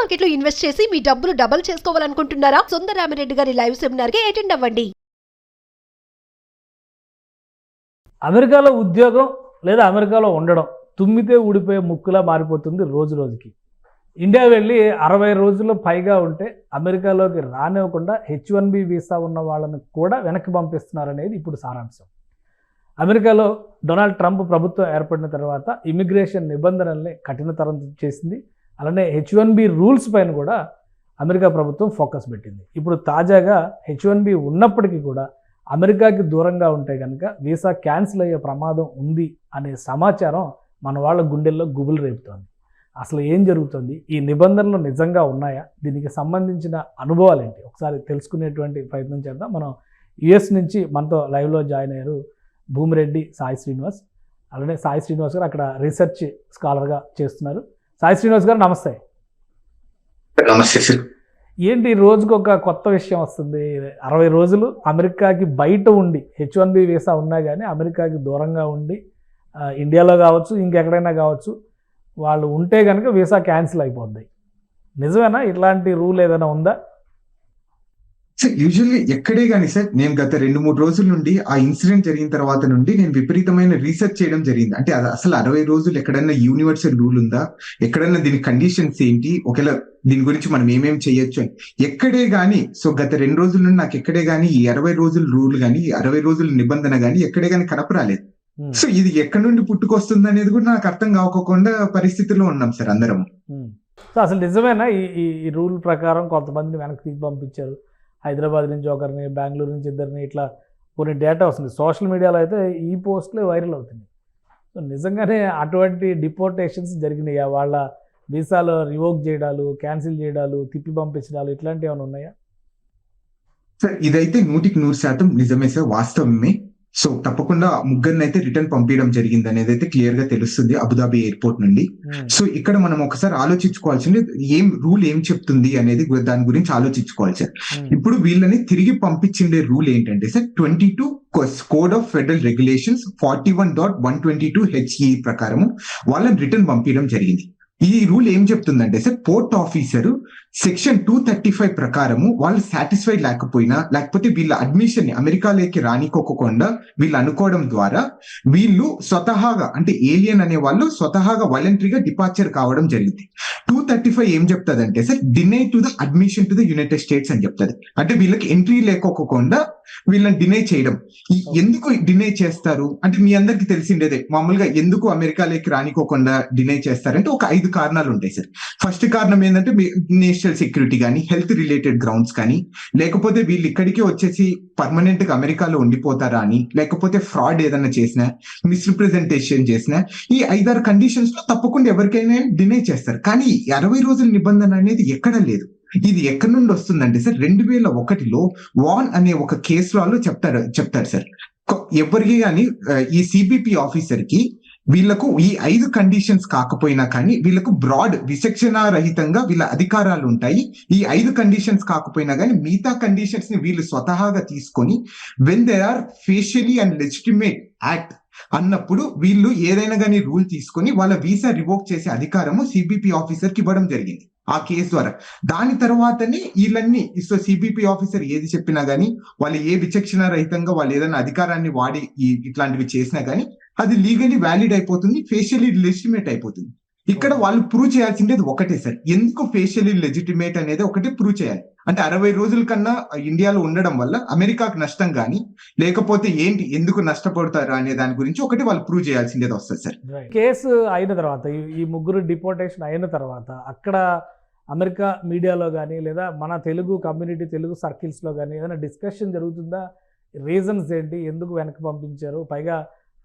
Market లో invest చేసి మీ డబ్బులు డబుల్ చేసుకోవాలనుకుంటున్నారా? సుందరరామిరెడ్డి గారి లైవ్ సెమినార్ కి అటెండ్ అవ్వండి. అమెరికాలో ఉద్యోగం లేదా అమెరికాలో ఉండడం తుమ్మితే ఊడిపోయే ముక్కులా మారిపోతుంది రోజు రోజుకి. ఇండియా వెళ్ళి 60 రోజులు పైగా ఉంటే అమెరికాలోకి రానివ్వకుండా H1B వీసా ఉన్న వాళ్ళని కూడా వెనక్కి పంపిస్తున్నారనేది ఇప్పుడు సారాంశం. అమెరికాలో డొనాల్డ్ ట్రంప్ ప్రభుత్వం ఏర్పడిన తర్వాత ఇమిగ్రేషన్ నిబంధనల్ని కఠినతరం చేసింది. అలానే H1B రూల్స్ పైన కూడా అమెరికా ప్రభుత్వం ఫోకస్ పెట్టింది. ఇప్పుడు తాజాగా H1B ఉన్నప్పటికీ కూడా అమెరికాకి దూరంగా ఉంటే కనుక వీసా క్యాన్సిల్ అయ్యే ప్రమాదం ఉంది అనే సమాచారం మన వాళ్ళ గుండెల్లో గుబులు రేపుతోంది. అసలు ఏం జరుగుతుంది? ఈ నిబంధనలు నిజంగా ఉన్నాయా? దీనికి సంబంధించిన అనుభవాలు ఏంటి? ఒకసారి తెలుసుకునేటువంటి ప్రయత్నం చేద్దాం. మనం యుఎస్ నుంచి మనతో లైవ్లో జాయిన్ అయ్యారు భూమిరెడ్డి సాయి శ్రీనివాస్. అలానే సాయి శ్రీనివాస్ గారు అక్కడ రీసెర్చ్ స్కాలర్గా చేస్తున్నారు. సాయి శ్రీనివాస్ గారు నమస్తే. నమస్తే సార్. ఏంటి రోజుకు ఒక కొత్త విషయం వస్తుంది? 60 రోజులు అమెరికాకి బయట ఉండి H1B వీసా ఉన్నా కానీ అమెరికాకి దూరంగా ఉండి ఇండియాలో కావచ్చు ఇంకెక్కడైనా కావచ్చు వాళ్ళు ఉంటే కనుక వీసా క్యాన్సిల్ అయిపోద్ది. నిజమేనా? ఇట్లాంటి రూల్ ఏదైనా ఉందా? సార్ యూజువల్లీ ఎక్కడే కానీ సార్ నేను గత 2-3 రోజుల నుండి ఆ ఇన్సిడెంట్ జరిగిన తర్వాత నుండి నేను విపరీతమైన రీసెర్చ్ చేయడం జరిగింది. అంటే అది అసలు 60 రోజులు ఎక్కడన్నా యూనివర్సల్ రూల్ ఉందా, ఎక్కడన్నా దీని కండిషన్స్ ఏంటి, ఒకవేళ దీని గురించి మనం ఏమేమి చేయొచ్చు అని ఎక్కడే కానీ. సో గత 2 రోజుల నుండి నాకు ఎక్కడే కానీ ఈ 60 రోజుల రూల్ కానీ ఈ 60 రోజుల నిబంధన కానీ ఎక్కడే కానీ కనపరాలేదు. సో ఇది ఎక్కడి నుండి పుట్టుకొస్తుంది అనేది కూడా నాకు అర్థం కాకుండా పరిస్థితిలో ఉన్నాం సార్ అందరం. సో అసలు నిజమేనా ఈ రూల్ ప్రకారం కొంతమందిని వెనక్కి తీసి పంపించారు? హైదరాబాద్ నుంచి ఒకరిని, బెంగళూరు నుంచి ఇద్దరిని, ఇట్లా కొన్ని డేటా వస్తుంది. సోషల్ మీడియాలో అయితే ఈ పోస్టులే వైరల్ అవుతున్నాయి. సో నిజంగానే అటువంటి డిపోర్టేషన్స్ జరిగినాయా? వాళ్ళ వీసాలో రివోక్ చేయడాలు, క్యాన్సిల్ చేయడాలు, తిప్పి పంపించడాలు ఇట్లాంటివి ఏమైనా ఉన్నాయా? సార్ ఇదైతే 100% నిజమే సార్, వాస్తవమే. సో తప్పకుండా ముగ్గురిని అయితే రిటర్న్ పంపించడం జరిగింది అనేది అయితే క్లియర్ గా తెలుస్తుంది అబుదాబి ఎయిర్పోర్ట్ నుండి. సో ఇక్కడ మనం ఒకసారి ఆలోచించుకోవాల్సింది రూల్ ఏం చెప్తుంది అనేది దాని గురించి ఆలోచించుకోవాలి సార్. ఇప్పుడు వీళ్ళని తిరిగి పంపించిండే రూల్ ఏంటంటే sir 22 code of federal regulations 41.122 HE ప్రకారము వాళ్ళని రిటర్న్ పంపించడం జరిగింది. ఈ రూల్ ఏం చెప్తుందంటే సార్ పోర్ట్ ఆఫీసర్ సెక్షన్ 235 ప్రకారము వాళ్ళు సాటిస్ఫైడ్ లేకపోయినా, లేకపోతే వీళ్ళ అడ్మిషన్ ని అమెరికాలోకి రానికోకుండా వీళ్ళు అనుకోవడం ద్వారా వీళ్ళు స్వతహాగా అంటే ఏలియన్ అనే వాళ్ళు స్వతహాగా వాలంటరీగా డిపార్చర్ కావడం జరిగింది. 235 ఏం చెప్తాదంటే sir deny to the admission to the United States అని చెప్తుంది. అంటే వీళ్ళకి ఎంట్రీ లేకోకుండా వీళ్ళని డినై చేయడం. ఎందుకు డినై చేస్తారు అంటే మీ అందరికి తెలిసిండేదే, మామూలుగా ఎందుకు అమెరికాలోకి రానికోకుండా డినై చేస్తారంటే ఒక 5 కారణాలు ఉంటాయి సార్. ఫస్ట్ కారణం ఏంటంటే నేషనల్ సెక్యూరిటీ కానీ, హెల్త్ రిలేటెడ్ గ్రౌండ్స్ కానీ, లేకపోతే వీళ్ళు ఇక్కడికి వచ్చేసి పర్మనెంట్ గా అమెరికాలో ఉండిపోతారా అని, లేకపోతే ఫ్రాడ్ ఏదైనా చేసినా, మిస్రిప్రజెంటేషన్ చేసినా, ఈ 5-6 కండిషన్స్ లో తప్పకుండా ఎవరికైనా డినై చేస్తారు. కానీ 60 రోజుల నిబంధన అనేది ఎక్కడా లేదు. ఇది ఎక్కడి నుండి వస్తుందంటే సార్ 2001లో వాన్ అనే ఒక కేసు లో చెప్తారు సార్. ఎవరికి కానీ ఈ సిబిపి ఆఫీసర్ కి వీళ్లకు ఈ 5 కండిషన్స్ కాకపోయినా కానీ వీళ్ళకు బ్రాడ్ విచక్షణ రహితంగా వీళ్ళ అధికారాలు ఉంటాయి. ఈ 5 కండిషన్స్ కాకపోయినా కానీ మిగతా కండిషన్స్ ని వీళ్ళు స్వతహాగా తీసుకొని when they are facially and legitimate act అన్నప్పుడు వీళ్ళు ఏదైనా కానీ రూల్ తీసుకొని వాళ్ళ వీసా రివోక్ చేసే అధికారము సిబిపి ఆఫీసర్ కి ఇవ్వడం జరిగింది ఆ కేసు ద్వారా. దాని తర్వాతనే వీళ్ళన్ని సిబిపి ఆఫీసర్ ఏది చెప్పినా గానీ, వాళ్ళు ఏ విచక్షణ రహితంగా వాళ్ళు ఏదైనా అధికారాన్ని వాడి ఇట్లాంటివి చేసినా గానీ అది లీగలీ వ్యాలిడ్ అయిపోతుంది, ఫేషియలీ లెజిటిమేట్ అయిపోతుంది. ఇక్కడ వాళ్ళు ప్రూవ్ చేయాల్సిందేది ఒకటే సార్, ఎందుకు ఫేషియలీ లెజిటిమేట్ అనేది ఒకటే ప్రూవ్ చేయాలి. అంటే 60 రోజుల కన్నా ఇండియాలో ఉండడం వల్ల అమెరికాకు నష్టం కానీ లేకపోతే ఏంటి, ఎందుకు నష్టపడతారు అనే దాని గురించి ఒకటి వాళ్ళు ప్రూవ్ చేయాల్సిందేది వస్తుంది సార్. కేసు అయిన తర్వాత ఈ ముగ్గురు డిపోర్టేషన్ అయిన తర్వాత అక్కడ అమెరికా మీడియాలో కానీ లేదా మన తెలుగు కమ్యూనిటీ, తెలుగు సర్కిల్స్లో కానీ ఏదైనా డిస్కషన్ జరుగుతుందా? రీజన్స్ ఏంటి, ఎందుకు వెనక్కి పంపించారు? పైగా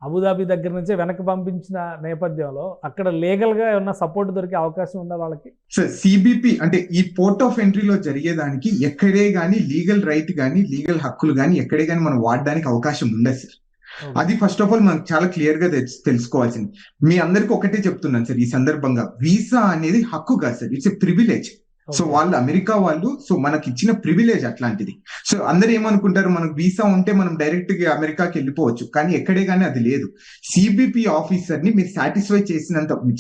అబుదాబి దగ్గర నుంచే వెనక్కి పంపించిన నేపథ్యంలో అక్కడ లీగల్గా ఏమన్నా సపోర్ట్ దొరికే అవకాశం ఉందా వాళ్ళకి? సార్ సిబిపి అంటే ఈ పోర్ట్ ఆఫ్ ఎంట్రీలో జరిగేదానికి ఎక్కడే గానీ లీగల్ రైట్ కానీ లీగల్ హక్కులు కానీ ఎక్కడే కానీ మనం వాడడానికి అవకాశం ఉండదు సార్. అది ఫస్ట్ ఆఫ్ ఆల్ మనకు చాలా క్లియర్ గా తెలుసుకోవాల్సింది. మీ అందరికి ఒకటే చెప్తున్నాను సార్ ఈ సందర్భంగా, వీసా అనేది హక్కు కాదు sir, it's a privilege. So వాళ్ళు అమెరికా వాళ్ళు, సో మనకి ఇచ్చిన ప్రివిలేజ్ అట్లాంటిది. సో అందరు ఏమనుకుంటారు, మనకు వీసా ఉంటే మనం డైరెక్ట్ గా అమెరికాకి వెళ్ళిపోవచ్చు, కానీ ఎక్కడే కానీ అది లేదు. సిబిపి ఆఫీసర్ ని మీరు సాటిస్ఫై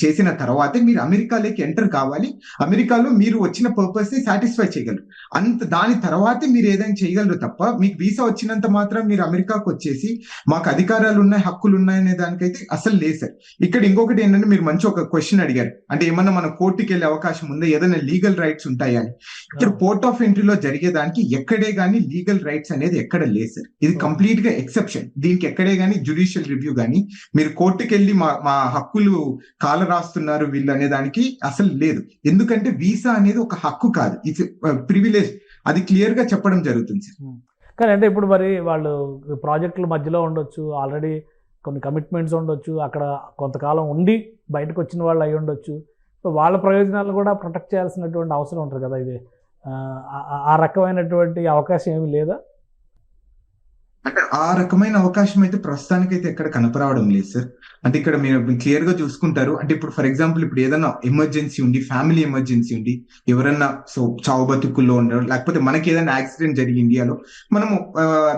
చేసిన తర్వాతే మీరు అమెరికాలోకి ఎంటర్ కావాలి. అమెరికాలో మీరు వచ్చిన పర్పస్ ని సాటిస్ఫై చేయగలరు. దాని తర్వాతే మీరు ఏదైనా చేయగలరు తప్ప మీకు వీసా వచ్చినంత మాత్రం మీరు అమెరికాకు వచ్చేసి మాకు అధికారాలు ఉన్నాయి, హక్కులు ఉన్నాయనే దానికైతే అసలు లేదు సార్. ఇక్కడ ఇంకొకటి ఏంటంటే, మీరు మంచి ఒక క్వశ్చన్ అడిగారు, అంటే ఏమన్నా మనం కోర్టుకి వెళ్ళే అవకాశం ఉందా, ఏదైనా లీగల్ రైట్స్ ఉంటాయి అని. ఇక్కడ పోర్ట్ ఆఫ్ ఎంట్రీలో జరిగేదానికి ఎక్కడే గానీ లీగల్ రైట్స్ అనేది ఎక్కడ లేదు సార్. ఇది కంప్లీట్ గా ఎక్సెప్షన్. దీనికి ఎక్కడే గానీ జ్యుడిషియల్ రివ్యూ గానీ మీరు కోర్టుకి వెళ్ళి మా హక్కులు కాల రాస్తున్నారు వీళ్ళు అనే దానికి అసలు లేదు. ఎందుకంటే వీసా అనేది ఒక హక్కు కాదు, ఇట్స్ ప్రివిలేజ్. అది క్లియర్ గా చెప్పడం జరుగుతుంది సార్. కానీ అంటే ఇప్పుడు మరి వాళ్ళు ప్రాజెక్టుల మధ్యలో ఉండొచ్చు, ఆల్రెడీ కొన్ని కమిట్మెంట్స్ ఉండొచ్చు, అక్కడ కొంతకాలం ఉండి బయటకు వచ్చిన వాళ్ళు అయి ఉండొచ్చు. సో వాళ్ళ ప్రయోజనాలు కూడా ప్రొటెక్ట్ చేయాల్సినటువంటి అవసరం ఉంటుంది కదా. ఇది ఆ రకమైనటువంటి అవకాశం ఏమీ లేదా? అంటే ఆ రకమైన అవకాశం అయితే ప్రస్తుతానికైతే ఎక్కడ కనపరావడం లేదు సార్. అంటే ఇక్కడ మీరు క్లియర్ గా చూసుకుంటారు, అంటే ఇప్పుడు ఫర్ ఎగ్జాంపుల్ ఇప్పుడు ఏదైనా ఎమర్జెన్సీ ఉండి, ఫ్యామిలీ ఎమర్జెన్సీ ఉండి, ఎవరన్నా చావు బతుకుల్లో ఉండరు, లేకపోతే మనకి ఏదైనా యాక్సిడెంట్ జరిగి ఇండియాలో మనము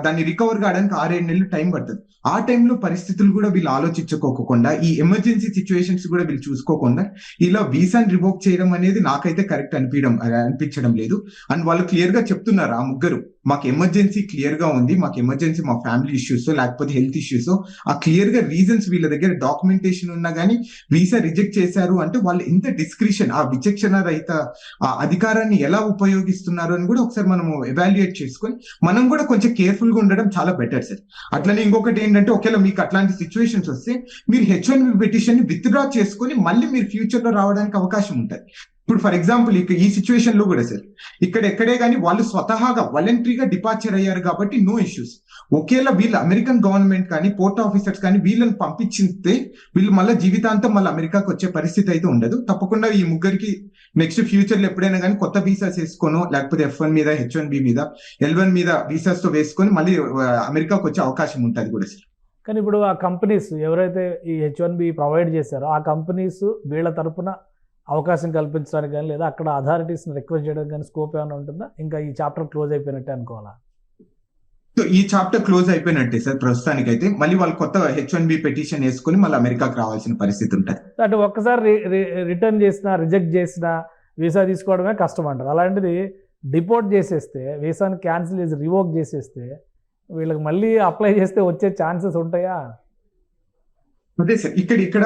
దాన్ని రికవర్ కావడానికి 6-7 నెలలు టైం పడుతుంది. ఆ టైంలో పరిస్థితులు కూడా వీళ్ళు ఆలోచించుకోకుండా, ఈ ఎమర్జెన్సీ సిచ్యువేషన్స్ కూడా వీళ్ళు చూసుకోకుండా ఇలా వీసాని రివోక్ చేయడం అనేది నాకైతే కరెక్ట్ అనిపించడం లేదు. అండ్ వాళ్ళు క్లియర్ గా చెప్తున్నారు, ఆ ముగ్గురు, మాకు ఎమర్జెన్సీ క్లియర్ గా ఉంది, మాకు ఎమర్జెన్సీ మా ఫ్యామిలీ ఇష్యూస్ లేకపోతే హెల్త్ ఇష్యూస్, ఆ క్లియర్ గా రీజన్స్ వీళ్ళ దగ్గర డాక్యుమెంటేషన్ ఉన్నా గానీ వీసా రిజెక్ట్ చేశారు అంటే వాళ్ళు ఎంత డిస్క్రిషన్, ఆ విచక్షణ రహిత ఆ అధికారాన్ని ఎలా ఉపయోగిస్తున్నారు అని కూడా ఒకసారి మనము ఎవాల్యుయేట్ చేసుకొని మనం కూడా కొంచెం కేర్ఫుల్ గా ఉండడం చాలా బెటర్ సార్. అట్లనే ఇంకొకటి ఏంటంటే, ఒకవేళ మీకు అట్లాంటి సిచ్యువేషన్స్ వస్తే మీరు H1B పిటిషన్ ని విత్డ్రా చేసుకొని మళ్ళీ మీరు ఫ్యూచర్ లో రావడానికి అవకాశం ఉంటుంది. ఇప్పుడు ఫర్ ఎగ్జాంపుల్ ఈ సిచ్యువేషన్ లో కూడా సార్, ఇక్కడ ఎక్కడే కానీ వాళ్ళు స్వతహాగా వాలంటరీగా డిపార్చర్ అయ్యారు కాబట్టి నో ఇష్యూస్. ఒకేలా వీళ్ళు అమెరికన్ గవర్నమెంట్ కానీ పోర్ట్ ఆఫీసర్స్ కానీ వీళ్ళని పంపించితే వీళ్ళు మళ్ళీ జీవితాంతం మళ్ళీ అమెరికాకి వచ్చే పరిస్థితి అయితే ఉండదు. తప్పకుండా ఈ ముగ్గురికి నెక్స్ట్ ఫ్యూచర్ లో ఎప్పుడైనా కానీ కొత్త వీసాస్ వేసుకోనో, లేకపోతే F1 మీద, H1B మీద, L1 మీద వీసాస్ తో వేసుకొని మళ్ళీ అమెరికాకి వచ్చే అవకాశం ఉంటుంది కూడా సార్. కానీ ఇప్పుడు ఆ కంపెనీస్ ఎవరైతే ఈ H1B ప్రొవైడ్ చేశారో ఆ కంపెనీస్ వీళ్ళ తరపున అవకాశం కల్పించడానికి కానీ, లేదా అక్కడ అథారిటీస్ని రిక్వెస్ట్ చేయడానికి కానీ స్కోప్ ఏమైనా ఉంటుందా? ఇంకా ఈ చాప్టర్ క్లోజ్ అయిపోయినట్టే అనుకోవాలా? సో ఈ చాప్టర్ క్లోజ్ అయిపోయినట్టే సార్ ప్రస్తుతానికి అయితే. మళ్ళీ వాళ్ళు కొత్త H1B పిటిషన్ వేసుకుని మళ్ళీ అమెరికాకి రావాల్సిన పరిస్థితి ఉంటుంది. అంటే ఒక్కసారి రిటర్న్ చేసినా, రిజెక్ట్ చేసినా వీసా తీసుకోవడమే కష్టం అంటారు. అలాంటిది డిపోర్ట్ చేసేస్తే, వీసాని క్యాన్సిల్ చేసి రివోక్ చేసేస్తే వీళ్ళకి మళ్ళీ అప్లై చేస్తే వచ్చే ఛాన్సెస్ ఉంటాయా? అదే సార్, ఇక్కడ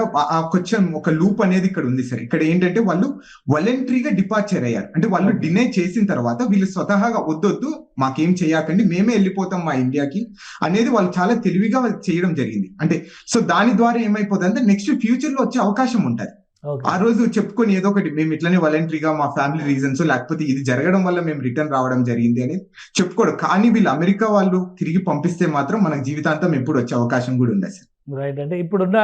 కొంచెం ఒక లూప్ అనేది ఇక్కడ ఉంది సార్. ఇక్కడ ఏంటంటే వాళ్ళు వాలంటరీగా డిపార్చర్ అయ్యారు, అంటే వాళ్ళు డినై చేసిన తర్వాత వీళ్ళు స్వతహాగా వద్దొద్దు మాకేం చేయకండి, మేమే వెళ్ళిపోతాం మా ఇండియాకి అనేది వాళ్ళు చాలా తెలివిగా చేయడం జరిగింది. అంటే సో దాని ద్వారా ఏమైపోతుంది అంటే నెక్స్ట్ ఫ్యూచర్ లో వచ్చే అవకాశం ఉంటుంది. ఆ రోజు చెప్పుకొని ఏదో ఒకటి మేము ఇట్లనే వాలంటరీగా మా ఫ్యామిలీ రీజన్స్ లేకపోతే ఇది జరగడం వల్ల మేము రిటర్న్ రావడం జరిగింది అనేది చెప్పుకోడు. కానీ వీళ్ళు అమెరికా వాళ్ళు తిరిగి పంపిస్తే మాత్రం మనకు జీవితాంతం ఎప్పుడు వచ్చే అవకాశం కూడా ఉంది సార్. రైట్. అంటే ఇప్పుడున్న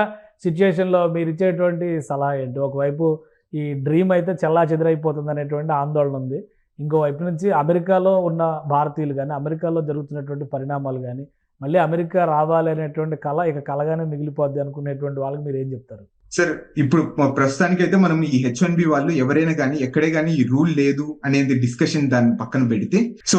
సిచ్యుయేషన్లో మీరు ఇచ్చేటువంటి సలహా ఏంటి? ఒకవైపు ఈ డ్రీమ్ అయితే చెల్లా చెదిరైపోతుంది అనేటువంటి ఆందోళన ఉంది, ఇంకోవైపు నుంచి అమెరికాలో ఉన్న భారతీయులు కానీ, అమెరికాలో జరుగుతున్నటువంటి పరిణామాలు కానీ, మళ్ళీ అమెరికా రావాలి అనేటువంటి కళ ఇక కలగానే మిగిలిపోద్ది అనుకునేటువంటి వాళ్ళకి మీరు ఏం చెప్తారు? సార్ ఇప్పుడు ప్రస్తుతానికైతే మనం ఈ H1B వాళ్ళు ఎవరైనా కానీ ఎక్కడే కానీ ఈ రూల్ లేదు అనేది డిస్కషన్ దాన్ని పక్కన పెడితే, సో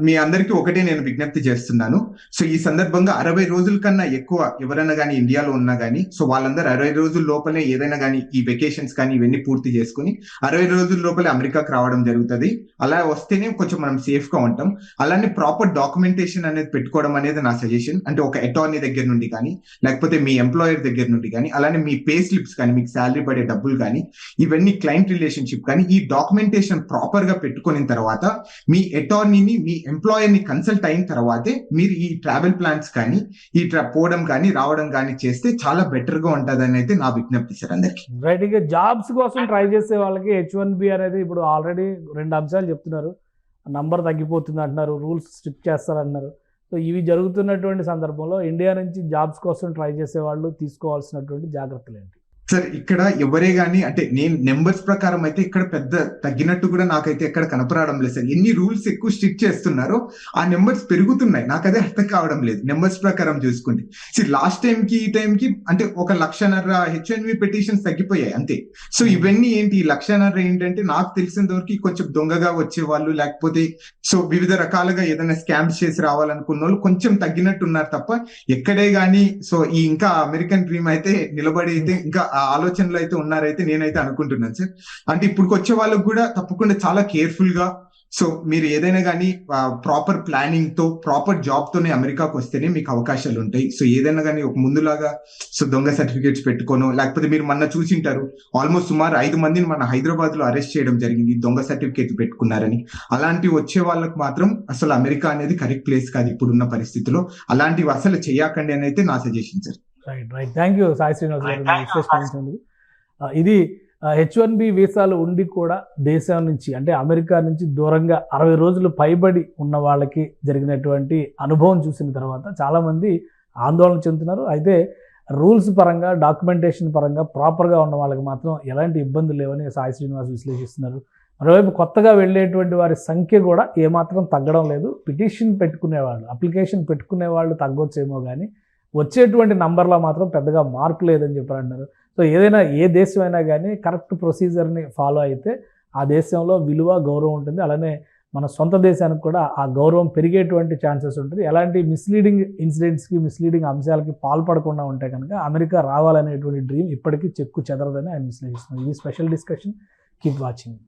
మీ అందరికీ ఒకటే నేను విజ్ఞప్తి చేస్తున్నాను. సో ఈ సందర్భంగా 60 రోజుల కన్నా ఎక్కువ ఎవరైనా కానీ ఇండియాలో ఉన్నా కానీ, సో వాళ్ళందరూ 60 రోజుల లోపలే ఏదైనా కానీ ఈ వెకేషన్స్ కానీ ఇవన్నీ పూర్తి చేసుకుని 60 రోజుల లోపలే అమెరికాకి రావడం జరుగుతుంది. అలా వస్తేనే కొంచెం మనం సేఫ్ గా ఉంటాం. అలానే ప్రాపర్ డాక్యుమెంటేషన్ అనేది పెట్టుకోవడం అనేది నా సజెషన్. అంటే ఒక అటార్నీ దగ్గర నుండి కానీ, లేకపోతే మీ ఎంప్లాయర్ దగ్గర నుండి కానీ, అలానే మీ పే స్లిప్స్ కానీ, మీకు శాలరీ పడే డబ్బులు కానీ, ఇవన్నీ క్లయింట్ రిలేషన్షిప్ కానీ, ఈ డాక్యుమెంటేషన్ ప్రాపర్ గా పెట్టుకున్న తర్వాత మీ అటార్నీని, మీ ఎంప్లాయర్ ని కన్సల్ట్ అయిన తర్వాతే మీరు ఈ ట్రావెల్ ప్లాన్స్ కానీ, ఈ పోవడం కానీ రావడం కానీ చేస్తే చాలా బెటర్ గా ఉంటుందని అయితే నా విజ్ఞప్తి సార్ అందరికి. రైట్. ఇక జాబ్స్ కోసం ట్రై చేసే వాళ్ళకి H1B అనేది ఇప్పుడు ఆల్రెడీ 2 అంశాలు చెప్తున్నారు. నంబర్ తగ్గిపోతుంది అంటున్నారు, రూల్స్ స్ట్రిక్ట్ చేస్తారంటున్నారు. సో ఇవి జరుగుతున్నటువంటి సందర్భంలో ఇండియా నుంచి జాబ్స్ కోసం ట్రై చేసే వాళ్ళు తీసుకోవాల్సినటువంటి జాగ్రత్తలు ఏంటి? సార్ ఇక్కడ ఎవరే గానీ అంటే నేను నెంబర్స్ ప్రకారం అయితే ఇక్కడ పెద్ద తగ్గినట్టు కూడా నాకైతే ఎక్కడ కనపడడం లేదు సార్. ఎన్ని రూల్స్ ఎక్కువ స్ట్రిక్ట్ చేస్తున్నారో ఆ నెంబర్స్ పెరుగుతున్నాయి. నాకు అదే అర్థం కావడం లేదు నెంబర్స్ ప్రకారం చూసుకుంటే. లాస్ట్ టైం కి ఈ టైం కి అంటే 1,00,000 H1B పిటిషన్స్ తగ్గిపోయాయి అంతే. సో ఇవన్నీ ఏంటి, ఈ 1,00,000 ఏంటంటే నాకు తెలిసినంత వరకు కొంచెం దొంగగా వచ్చే వాళ్ళు, లేకపోతే సో వివిధ రకాలుగా ఏదైనా స్కామ్స్ చేసి రావాలనుకున్న వాళ్ళు కొంచెం తగ్గినట్టు ఉన్నారు తప్ప ఎక్కడే గానీ సో ఈ ఇంకా అమెరికన్ డ్రీమ్ అయితే నిలబడి అయితే ఇంకా ఆ ఆలోచనలు అయితే ఉన్నారైతే నేనైతే అనుకుంటున్నాను సార్. అంటే ఇప్పుడు వచ్చే వాళ్ళకు కూడా తప్పకుండా చాలా కేర్ఫుల్ గా సో మీరు ఏదైనా కానీ ప్రాపర్ ప్లానింగ్ తో ప్రాపర్ జాబ్ తోనే అమెరికాకు వస్తేనే మీకు అవకాశాలు ఉంటాయి. సో ఏదైనా కానీ ఒక ముందులాగా సో దొంగ సర్టిఫికేట్స్ పెట్టుకోను, లేకపోతే మీరు మొన్న చూసింటారు ఆల్మోస్ట్ సుమారు 5 మందిని మన హైదరాబాద్ లో అరెస్ట్ చేయడం జరిగింది దొంగ సర్టిఫికేట్ పెట్టుకున్నారని. అలాంటి వచ్చే వాళ్ళకి మాత్రం అసలు అమెరికా అనేది కరెక్ట్ ప్లేస్ కాదు ఇప్పుడున్న పరిస్థితిలో. అలాంటివి అసలు చేయకండి అని అయితే నా suggestion sir. Right thank you Sai Srinivas గారు. ఇది H1B వీసాలు ఉండి కూడా దేశం నుంచి అంటే అమెరికా నుంచి దూరంగా 60 రోజులు పైబడి ఉన్న వాళ్ళకి జరిగినటువంటి అనుభవం చూసిన తర్వాత చాలామంది ఆందోళన చెందుతున్నారు. అయితే రూల్స్ పరంగా డాక్యుమెంటేషన్ పరంగా ప్రాపర్గా ఉన్న వాళ్ళకి మాత్రం ఎలాంటి ఇబ్బందులు లేవని సాయి శ్రీనివాస్ విశ్లేషిస్తున్నారు. మరోవైపు కొత్తగా వెళ్ళేటువంటి వారి సంఖ్య కూడా ఏమాత్రం తగ్గడం లేదు. పిటిషన్ పెట్టుకునేవాళ్ళు, అప్లికేషన్ పెట్టుకునేవాళ్ళు తగ్గొచ్చేమో కానీ వచ్చేటువంటి నంబర్లో మాత్రం పెద్దగా మార్పు లేదని చెప్పారంటున్నారు. సో ఏదైనా ఏ దేశం అయినా కానీ కరెక్ట్ ప్రొసీజర్ని ఫాలో అయితే ఆ దేశంలో విలువ గౌరవం ఉంటుంది. అలానే మన సొంత దేశానికి కూడా ఆ గౌరవం పెరిగేటువంటి ఛాన్సెస్ ఉంటుంది. ఎలాంటి మిస్లీడింగ్ ఇన్సిడెంట్స్కి మిస్లీడింగ్ అంశాలకి పాల్పడకుండా ఉంటే కనుక అమెరికా రావాలనేటువంటి డ్రీమ్ ఇప్పటికీ చెక్కు చెదరదని ఆయన విశ్లేషిస్తున్నారు. ఇది స్పెషల్ డిస్కషన్. Keep watching.